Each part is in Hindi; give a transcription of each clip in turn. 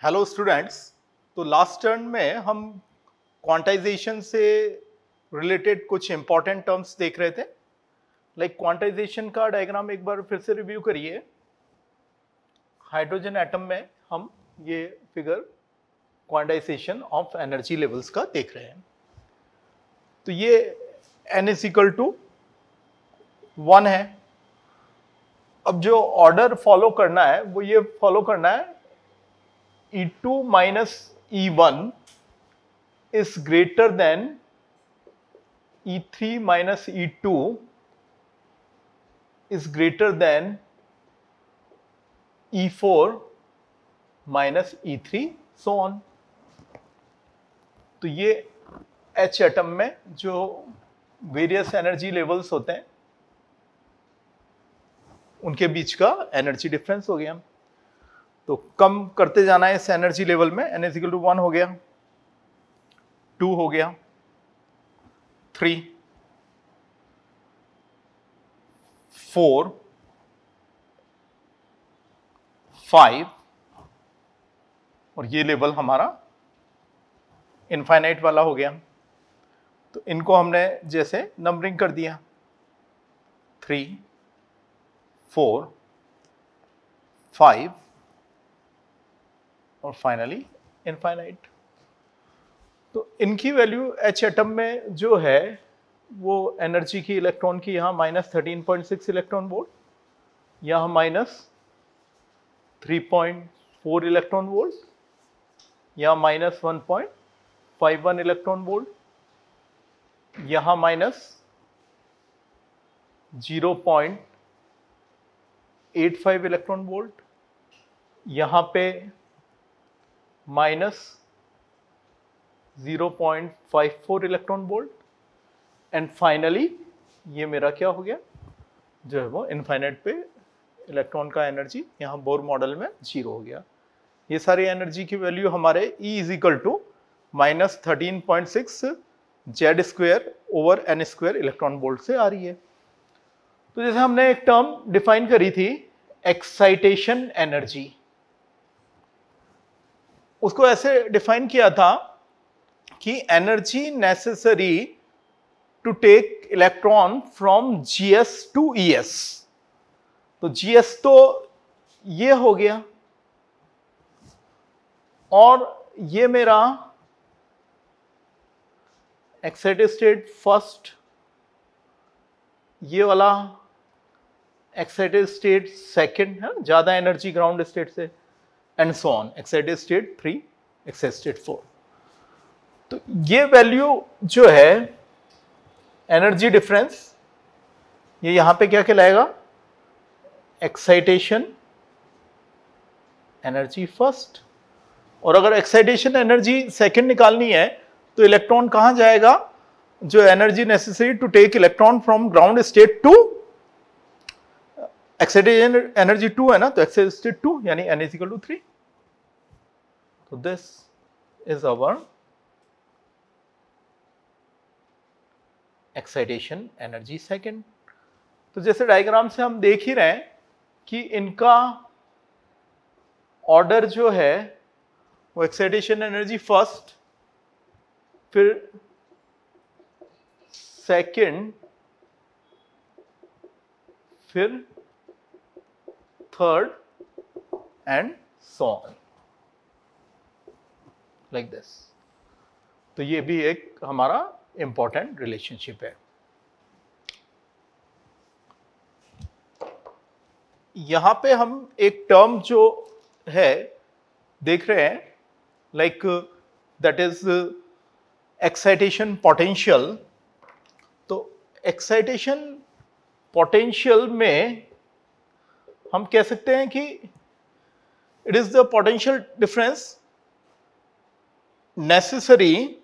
Hello students. तो लास्ट टर्न में हम क्वांटाइजेशन से रिलेटेड कुछ इंपॉर्टेंट टर्म्स देख रहे थे। लाइक क्वांटाइजेशन का डायग्राम एक बार फिर से रिव्यू करिए। हाइड्रोजन एटम में हम ये figure quantization of energy levels का देख रहे हैं। तो ये n इज इक्वल टू 1 है। अब जो ऑर्डर फॉलो करना है वो ये फॉलो करना है, E2 minus E1 is greater than E3 minus E2 is greater than E4 minus E3 so on। तो ये H एटम में जो वेरियस एनर्जी लेवल्स होते हैं उनके बीच का एनर्जी डिफरेंस हो गया। तो कम करते जाना है इस एनर्जी लेवल में। n इज इक्वल टू 1 हो गया, 2 हो गया, 3, 4, 5 और ये लेवल हमारा इनफाइनाइट वाला हो गया। तो इनको हमने जैसे नंबरिंग कर दिया 3, 4, 5 और फाइनली इनफाइनाइट। तो इनकी वैल्यू H एटम में जो है वो एनर्जी की इलेक्ट्रॉन की यहाँ -13.6 इलेक्ट्रॉन वोल्ट, यहाँ -3.4 इलेक्ट्रॉन वोल्ट, यहाँ -1.51 इलेक्ट्रॉन वोल्ट, यहाँ -0.85 इलेक्ट्रॉन वोल्ट, यहाँ पे -0.54 इलेक्ट्रॉन वोल्ट एंड फाइनली ये मेरा क्या हो गया, जो है वो इनफाइनाइट पे इलेक्ट्रॉन का एनर्जी यहाँ बोर मॉडल में 0 हो गया। ये सारी एनर्जी की वैल्यू हमारे E is equal to -13.6 Z square over n square electron volt से आ रही है। तो जैसे हमने एक टर्म डिफाइन करी थी एक्साइटेशन एनर्जी, उसको ऐसे डिफाइन किया था कि energy necessary to take electron from GS to ES। तो GS तो ये हो गया और ये मेरा एक्साइटेड स्टेट फर्स्ट, ये वाला एक्साइटेड स्टेट सेकंड है, ज्यादा एनर्जी ग्राउंड स्टेट से, and so on, excited state 3, excited state 4। तो ये वैल्यू जो है एनर्जी डिफरेंस, ये यहां पे क्या कहलाएगा, एक्साइटेशन एनर्जी फर्स्ट। और अगर एक्साइटेशन एनर्जी सेकंड निकालनी है तो इलेक्ट्रॉन कहां जाएगा, जो energy necessary to take electron from ground state to excitation energy 2 है ना, तो एक्साइटेड स्टेट 2 यानी n इज इक्वल टू 3। तो this is our excitation energy second. तो जैसे डायग्राम से हम देख ही रहे हैं कि इनका ऑर्डर जो है वो एक्साइटेशन एनर्जी फर्स्ट, फिर सेकंड, फिर third and so on, like this. तो ये भी एक हमारा इंपॉर्टेंट रिलेशनशिप है। यहां पे हम एक टर्म जो है देख रहे हैं, like that is excitation potential. तो एक्साइटेशन पोटेंशियल में हम कह सकते हैं कि it is the potential difference necessary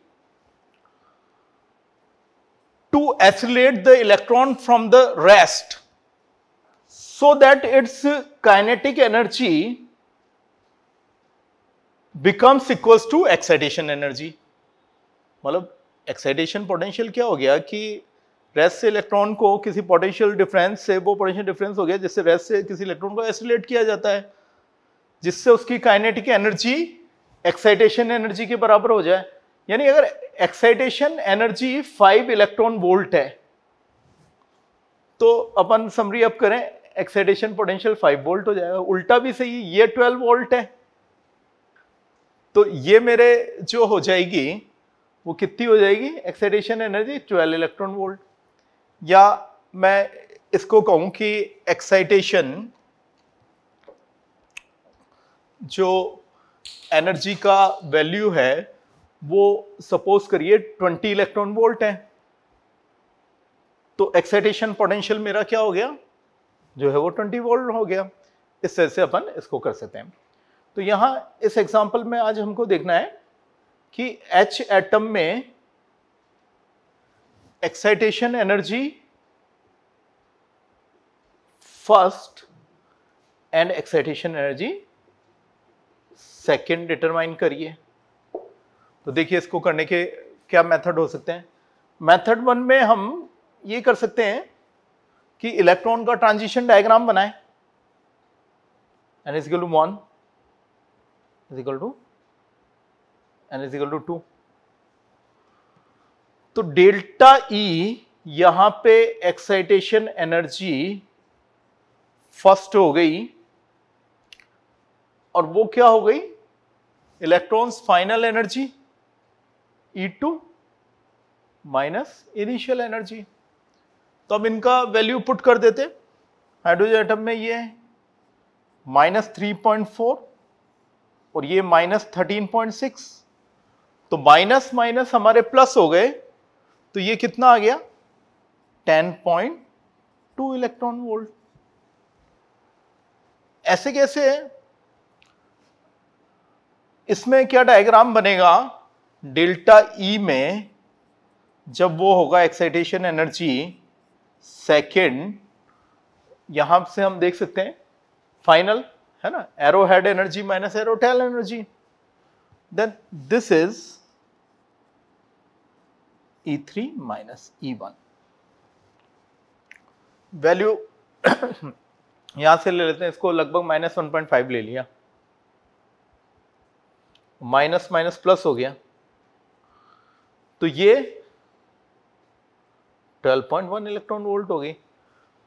to accelerate the electron from the rest so that its kinetic energy becomes equals to excitation energy। मतलब एक्साइटेशन पोटेंशियल क्या हो गया कि रेस्ट से इलेक्ट्रॉन को किसी पोटेंशियल डिफरेंस से, वो पोटेंशियल डिफरेंस हो गया जिससे रेस्ट से किसी इलेक्ट्रॉन को एक्सीलरेट किया जाता है, जिससे उसकी काइनेटिक एनर्जी एक्साइटेशन एनर्जी के बराबर हो जाए। यानी अगर एक्साइटेशन एनर्जी 5 इलेक्ट्रॉन वोल्ट है तो अपन समरी अप करें, एक्साइटेशन पोटेंशियल 5 वोल्ट हो जाएगा। उल्टा भी सही, ये 12 वोल्ट है तो ये मेरे जो हो जाएगी वो कितनी हो जाएगी, एक्साइटेशन एनर्जी 12 इलेक्ट्रॉन वोल्ट। या मैं इसको कहूं कि एक्साइटेशन जो एनर्जी का वैल्यू है वो सपोज करिए 20 इलेक्ट्रॉन वोल्ट है, तो एक्साइटेशन पोटेंशियल मेरा क्या हो गया, जो है वो 20 वोल्ट हो गया। इस तरह से अपन इसको कर सकते हैं। तो यहां इस एग्जांपल में आज हमको देखना है कि H एटम में excitation energy first and excitation energy second determine करिए। तो देखिए इसको करने के क्या मेथड हो सकते हैं। मेथड 1 में हम ये कर सकते हैं कि इलेक्ट्रॉन का ट्रांजिशन डायग्राम बनाएं, n is equal to 1 is equal to n is equal to 2। तो डेल्टा E यहां पे एक्साइटेशन एनर्जी फर्स्ट हो गई और वो क्या हो गई, electrons final energy E2 minus initial energy. तो अब इनका वैल्यू पुट कर देते। हाइड्रोजन एटम में ये है -3.4 और ये -13.6, तो माइनस माइनस हमारे प्लस हो गए, तो ये कितना आ गया 10.2 इलेक्ट्रॉन वोल्ट। ऐसे कैसे है, इसमें क्या डायग्राम बनेगा, डेल्टा E में जब वो होगा एक्साइटेशन एनर्जी सेकेंड, यहां से हम देख सकते हैं फाइनल है ना, arrow head energy minus arrow tail energy, then this is E3 minus E1। Value यहां से ले लेते हैं, इसको लगभग -1.5 ले लिया, माइनस माइनस प्लस हो गया, तो ये 12.1 इलेक्ट्रॉन वोल्ट हो गई।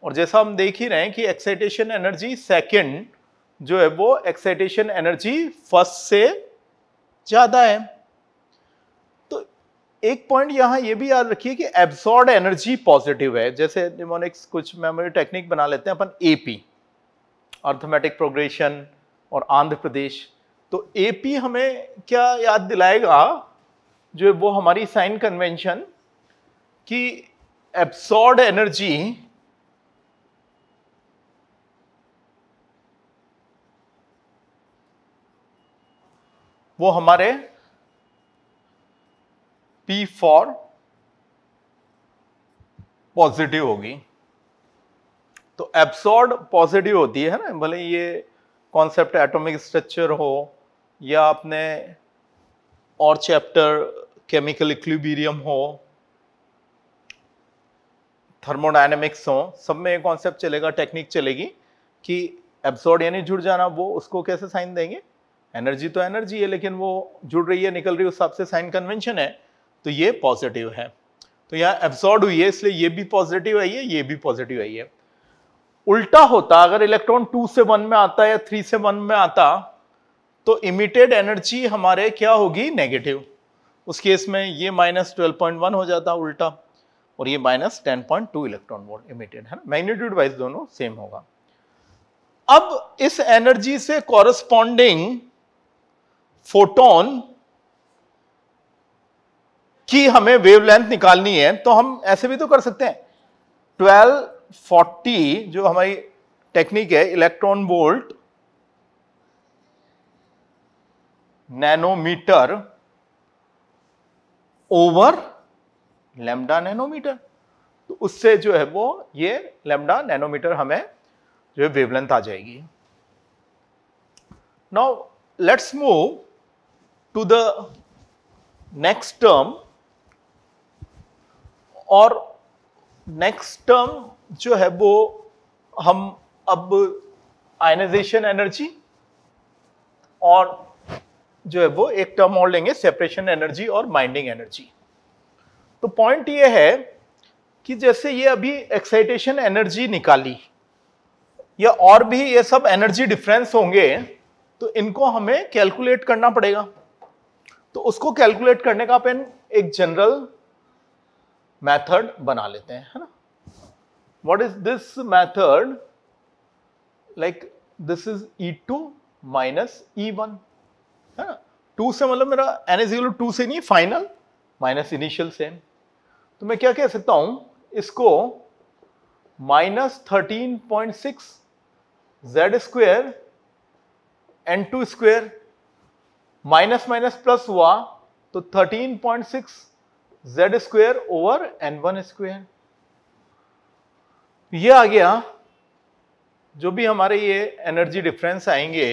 और जैसा हम देख ही रहे हैं कि एक्साइटेशन एनर्जी सेकंड जो है वो एक्साइटेशन एनर्जी फर्स्ट से ज्यादा है। तो एक पॉइंट यहां ये भी याद रखिए कि एब्सॉर्ब एनर्जी पॉजिटिव है। जैसे निमोनिक्स कुछ मेमोरी टेक्निक बना लेते हैं अपन, AP अर्थमेटिक प्रोग्रेशन और आंध्र प्रदेश, तो AP हमें क्या याद दिलाएगा, जो है वो हमारी साइन कन्वेंशन कि एब्सॉर्ब एनर्जी वो हमारे P फॉर पॉजिटिव होगी। तो एब्सॉर्ब पॉजिटिव होती है ना, भले ये कॉन्सेप्ट एटॉमिक स्ट्रक्चर हो या अपने और चैप्टर केमिकल इक्विलिब्रियम हो, थर्मोडायनेमिक्स हो, सब में ये कॉन्सेप्ट चलेगा, टेक्निक चलेगी कि एब्सॉर्ब यानी जुड़ जाना, वो उसको कैसे साइन देंगे, एनर्जी तो एनर्जी है लेकिन वो जुड़ रही है, निकल रही है, उस हिसाब से साइन कन्वेंशन है, तो ये पॉजिटिव है। तो यहाँ एब्सॉर्ब हुई है इसलिए ये भी पॉजिटिव आई है, ये भी पॉजिटिव आई है। उल्टा होता, अगर इलेक्ट्रॉन 2 से 1 में आता या 3 से 1 में आता तो इमिटेड एनर्जी हमारे क्या होगी, नेगेटिव। उस केस में ये -12.1 हो जाता उल्टा, और ये -10.2 इलेक्ट्रॉन वोल्ट इमिटेड है ना, मैग्नीट्यूड वाइज दोनों सेम होगा। अब इस एनर्जी से कॉरस्पॉन्डिंग फोटोन की हमें वेवलेंथ निकालनी है, तो हम ऐसे भी तो कर सकते हैं, 1240 जो हमारी टेक्निक है, electron volt nanometre over lambda nanometre, तो उससे जो है वो ये लैम्डा नैनोमीटर हमें जो है वेवलेंथ आ जाएगी। Now let's move to the next term, और नेक्स्ट टर्म जो है वो हम अब आयनाइजेशन एनर्जी और जो है वो एक टर्म और लेंगे, सेपरेशन एनर्जी और बाइंडिंग एनर्जी। तो पॉइंट ये है कि जैसे ये अभी एक्साइटेशन एनर्जी निकाली, या और भी ये सब एनर्जी डिफरेंस होंगे, तो इनको हमें कैलकुलेट करना पड़ेगा। तो उसको कैलकुलेट करने का अपन एक जनरल मेथड बना लेते हैं, है ना। What is this method? Like this is E2 minus E1, है ना। 2 से मतलब मेरा n इज इक्वल टू 2 से नहीं, फाइनल माइनस इनिशियल से। तो मैं क्या कह सकता हूं इसको, -13.6 z square n2 square, minus minus plus हुआ तो 13.6 z square over n1 square. ये आ गया। जो भी हमारे ये एनर्जी डिफरेंस आएंगे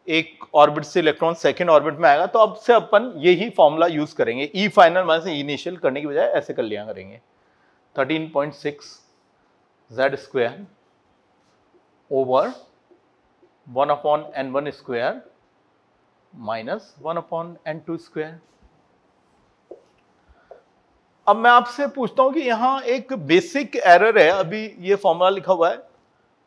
एक ऑर्बिट से इलेक्ट्रॉन सेकेंड ऑर्बिट में आएगा, तो अब से अपन यही फॉर्मूला यूज करेंगे, ई फाइनल माइनस ई इनिशियल करने की बजाय ऐसे कर लिया करेंगे। 13.6 z square over 1/n1 square minus 1/n2 square. अब मैं आपसे पूछता हूं कि यहां एक बेसिक एरर है। अभी ये फॉर्मूला लिखा हुआ है,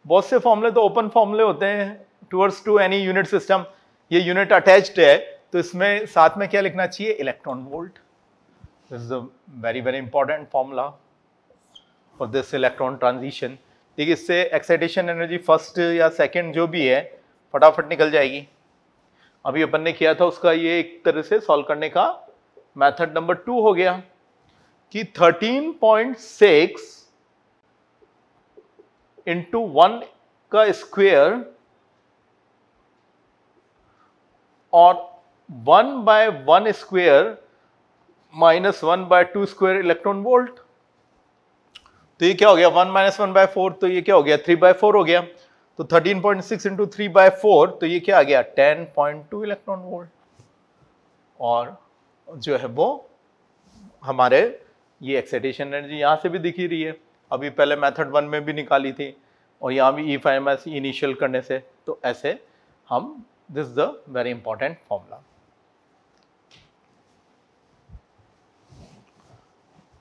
बहुत से फॉर्मूले तो ओपन फॉर्मूले होते हैं towards to any unit system, ये यूनिट अटैच्ड है, तो इसमें साथ में क्या लिखना चाहिए? Electron volt. This is a very very important formula for this electron transition. देखिए, इससे एक्साइटेशन एनर्जी फर्स्ट या सेकंड जो भी है फटाफट निकल जाएगी। अभी अपन ने किया था उसका ये एक तरह से सॉल्व करने का मेथड नंबर 2 हो गया कि 13.6 इंटू 1 का स्क्वेयर और 1/1 square minus 1/2 square electron volt. तो ये क्या हो गया? 1 माइनस 1/4, तो ये क्या हो गया? 3/4 हो गया। तो 13.6 इंटू 3/4, तो ये क्या आ गया? 10.2 इलेक्ट्रॉन वोल्ट। और जो है वो हमारे ये एक्साइटेशन एनर्जी यहां से भी दिख ही रही है, अभी पहले मेथड 1 में भी निकाली थी, और यहां भी E5 इनिशियल करने से। तो ऐसे हम, this is the very important formula.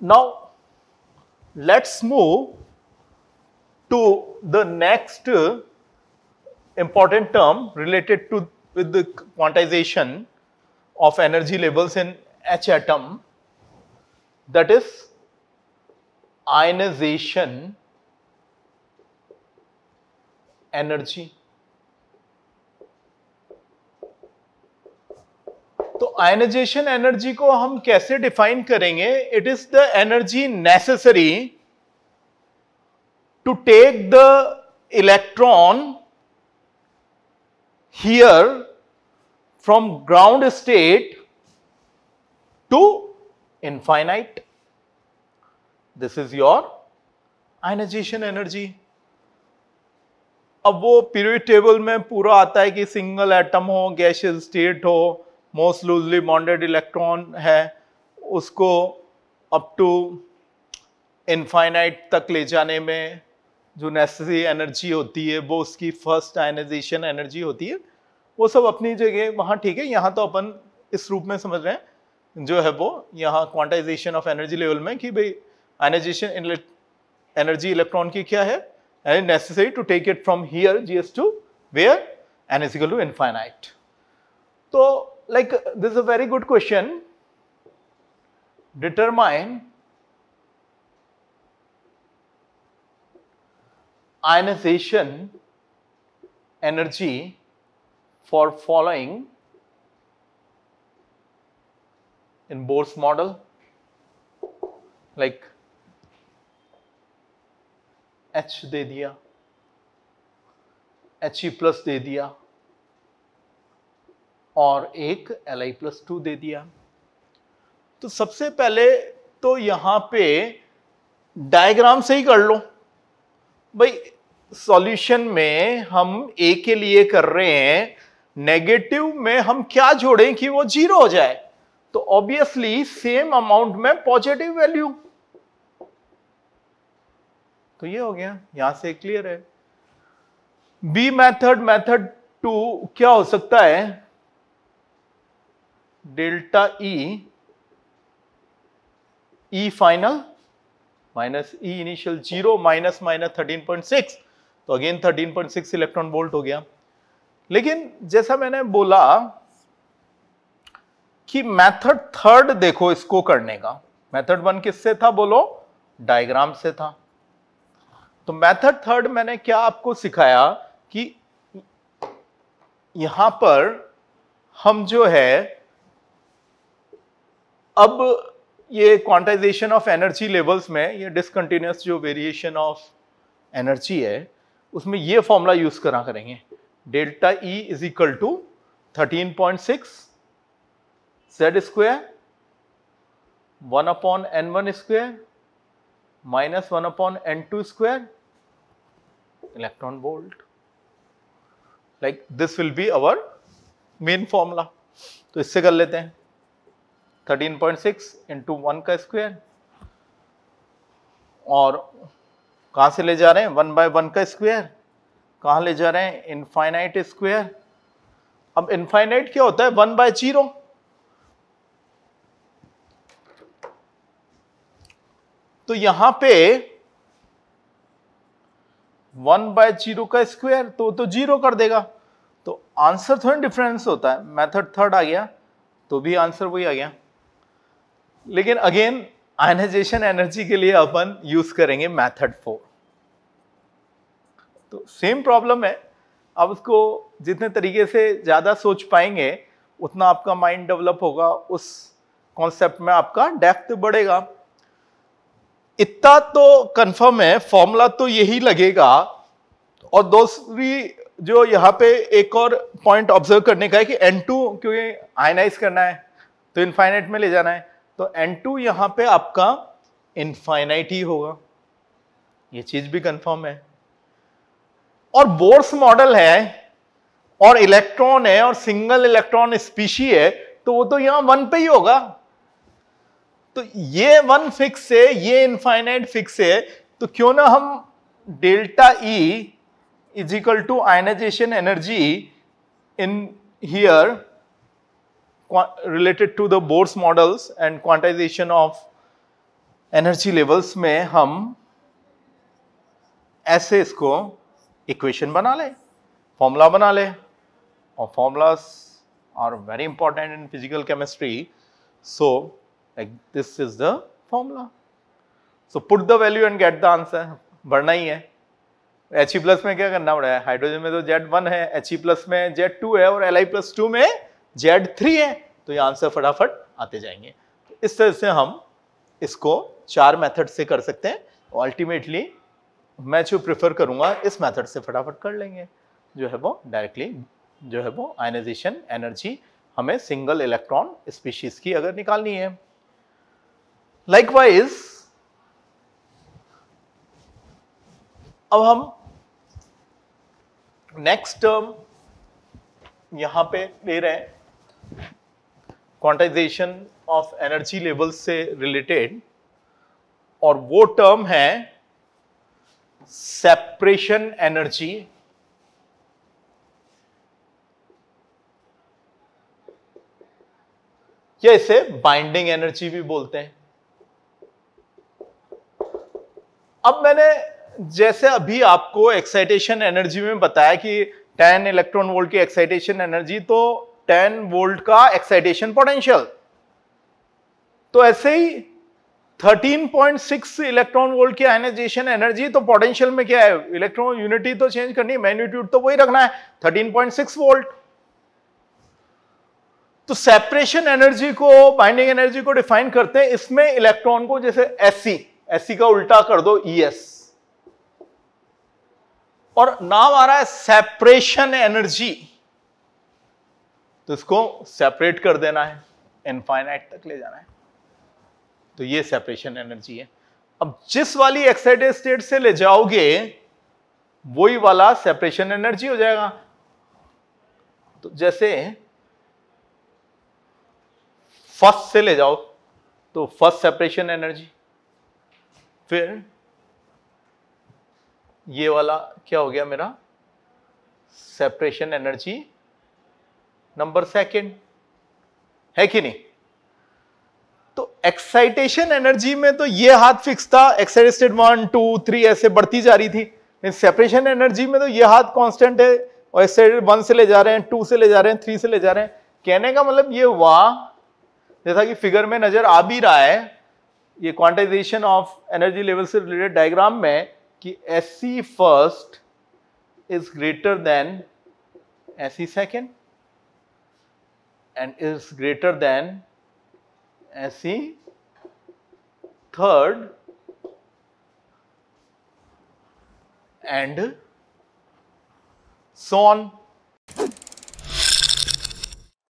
Now let's move to the next important term related to with the quantization of energy levels in H atom, that is ionization energy. तो आयनाइजेशन एनर्जी को हम कैसे डिफाइन करेंगे? It is the energy necessary to take the electron here from ground state to infinite. This is your ionization energy. अब वो पीरियोडिक टेबल में पूरा आता है कि सिंगल एटम हो, गैसियस स्टेट हो, मोस्ट लूजली बॉन्डेड इलेक्ट्रॉन है, उसको अप टू इनफाइनाइट तक ले जाने में जो नेसेसरी एनर्जी होती है वो उसकी फर्स्ट आयनाइजेशन एनर्जी होती है। वो सब अपनी जगह वहाँ ठीक है। यहाँ तो अपन इस रूप में समझ रहे हैं जो है वो यहाँ क्वांटाइजेशन ऑफ एनर्जी लेवल में कि भाई आयनाइजेशन एनर्जी इलेक्ट्रॉन की क्या है, and necessary to take it from here GS to where n is equal to infinite. तो like this is a very good question. Determine ionization energy for following in Bohr's model, like H दे दिया, He+ दे दिया और एक Li+2 दे दिया। तो सबसे पहले तो यहां पे डायग्राम से ही कर लो भाई। सॉल्यूशन में हम ए के लिए कर रहे हैं, नेगेटिव में हम क्या जोड़ें कि वो 0 हो जाए? तो ऑब्वियसली सेम अमाउंट में पॉजिटिव वैल्यू। तो ये हो गया, यहां से क्लियर है। बी मेथड 2 क्या हो सकता है? डेल्टा ई फाइनल माइनस ई इनिशियल 0 माइनस 13.6, तो अगेन 13.6 इलेक्ट्रॉन वोल्ट हो गया। लेकिन जैसा मैंने बोला कि मेथड थर्ड देखो इसको करने का, मेथड वन किससे था बोलो, डायग्राम से था। तो मेथड थर्ड मैंने क्या आपको सिखाया कि यहां पर हम जो है अब ये क्वांटाइजेशन ऑफ एनर्जी लेवल्स में ये डिसकंटिन्यूअस जो वेरिएशन ऑफ एनर्जी है उसमें ये फॉर्मूला यूज करा करेंगे, delta E is equal to 13.6 z square 1/n1 square minus 1/n2 square electron volt. Like this will be our main formula. तो इससे कर लेते हैं 13.6 इंटू 1 का स्क्वायर, और कहां से ले जा रहे हैं 1/1 का स्क्वायर, कहां ले जा रहे हैं इनफाइनाइट स्क्वायर। अब इनफाइनाइट क्या होता है 1/0, तो यहां पे 1/0 का स्क्वायर तो 0 कर देगा, तो आंसर थोड़ा डिफरेंस होता है। मेथड थर्ड आ गया तो भी आंसर वही आ गया, लेकिन अगेन आयनाइजेशन एनर्जी के लिए अपन यूज करेंगे मेथड 4। तो सेम प्रॉब्लम है, अब उसको जितने तरीके से ज्यादा सोच पाएंगे उतना आपका माइंड डेवलप होगा, उस कॉन्सेप्ट में आपका डेप्थ बढ़ेगा। इतना तो कंफर्म है, फॉर्मूला तो यही लगेगा। और दूसरी जो यहाँ पे एक और पॉइंट ऑब्जर्व करने का है कि N2 क्योंकि आयनाइज करना है तो इनफाइनाइट में ले जाना है, तो N2 यहां पे आपका इनफाइनाइट ही होगा, ये चीज भी कंफर्म है। और बोर्स मॉडल है और इलेक्ट्रॉन है और सिंगल इलेक्ट्रॉन स्पीशी है, तो वो तो यहां 1 पे ही होगा। तो ये 1 फिक्स है, ये इनफाइनाइट फिक्स है, तो क्यों ना हम delta E is equal to ionisation energy in here related to the Bohr's models and quantization of energy levels में हम ऐसे इसको इक्वेशन बना ले, फॉर्मूला बना ले। और formulas are very important in physical chemistry, so like this is the formula. So put the value and get the answer, बढ़ना ही है। He+ में क्या करना पड़ा है, हाइड्रोजन में तो Z1 है, He+ में Z2 है और Li+2 में Z3 है, तो ये आंसर फटाफट आते जाएंगे। तो इस तरह से हम इसको 4 मेथड से कर सकते हैं। अल्टीमेटली मैं जो प्रेफर करूंगा इस मेथड से फटाफट कर लेंगे, जो है वो डायरेक्टली जो है वो आयनाइजेशन एनर्जी हमें सिंगल इलेक्ट्रॉन स्पीशीज की अगर निकालनी है। लाइकवाइज अब हम नेक्स्ट टर्म यहां पे ले रहे हैं क्वांटाइजेशन ऑफ एनर्जी लेवल्स से रिलेटेड, और वो टर्म है सेपरेशन एनर्जी। या इसे बाइंडिंग एनर्जी भी बोलते हैं। अब मैंने जैसे अभी आपको एक्साइटेशन एनर्जी में बताया कि 10 इलेक्ट्रॉन वोल्ट की एक्साइटेशन एनर्जी तो 10 वोल्ट का एक्साइटेशन पोटेंशियल, तो ऐसे ही 13.6 इलेक्ट्रॉन वोल्ट की आयनाइजेशन एनर्जी, तो पोटेंशियल में क्या है, इलेक्ट्रॉन यूनिटी तो चेंज करनी है, मैग्नीट्यूड तो वही रखना है 13.6 वोल्ट। तो सेपरेशन एनर्जी को, बाइंडिंग एनर्जी को डिफाइन करते हैं, इसमें इलेक्ट्रॉन को जैसे एससी का उल्टा कर दो ईएस, और नाम आ रहा है सेपरेशन एनर्जी, तो इसको सेपरेट कर देना है, इनफाइनाइट तक ले जाना है, तो ये सेपरेशन एनर्जी है। अब जिस वाली एक्साइटेड स्टेट से ले जाओगे वही वाला सेपरेशन एनर्जी हो जाएगा। तो जैसे फर्स्ट से ले जाओ तो फर्स्ट सेपरेशन एनर्जी, फिर ये वाला क्या हो गया मेरा सेपरेशन एनर्जी नंबर सेकंड, है कि नहीं? तो एक्साइटेशन एनर्जी में तो ये हाथ फिक्स था, एक्साइटेड स्टेट 1 2 3 ऐसे बढ़ती जा रही थी। सेपरेशन एनर्जी में तो ये हाथ कांस्टेंट है और एक्साइटेड 1 से ले जा रहे हैं, 2 से ले जा रहे हैं, 3 से ले जा रहे हैं। कहने का मतलब ये हुआ, जैसा कि फिगर में नजर आ भी रहा है, ये क्वांटाइजेशन ऑफ एनर्जी लेवल से रिलेटेड डायग्राम में, कि SC first is greater than SE second and is greater than SE third and so on.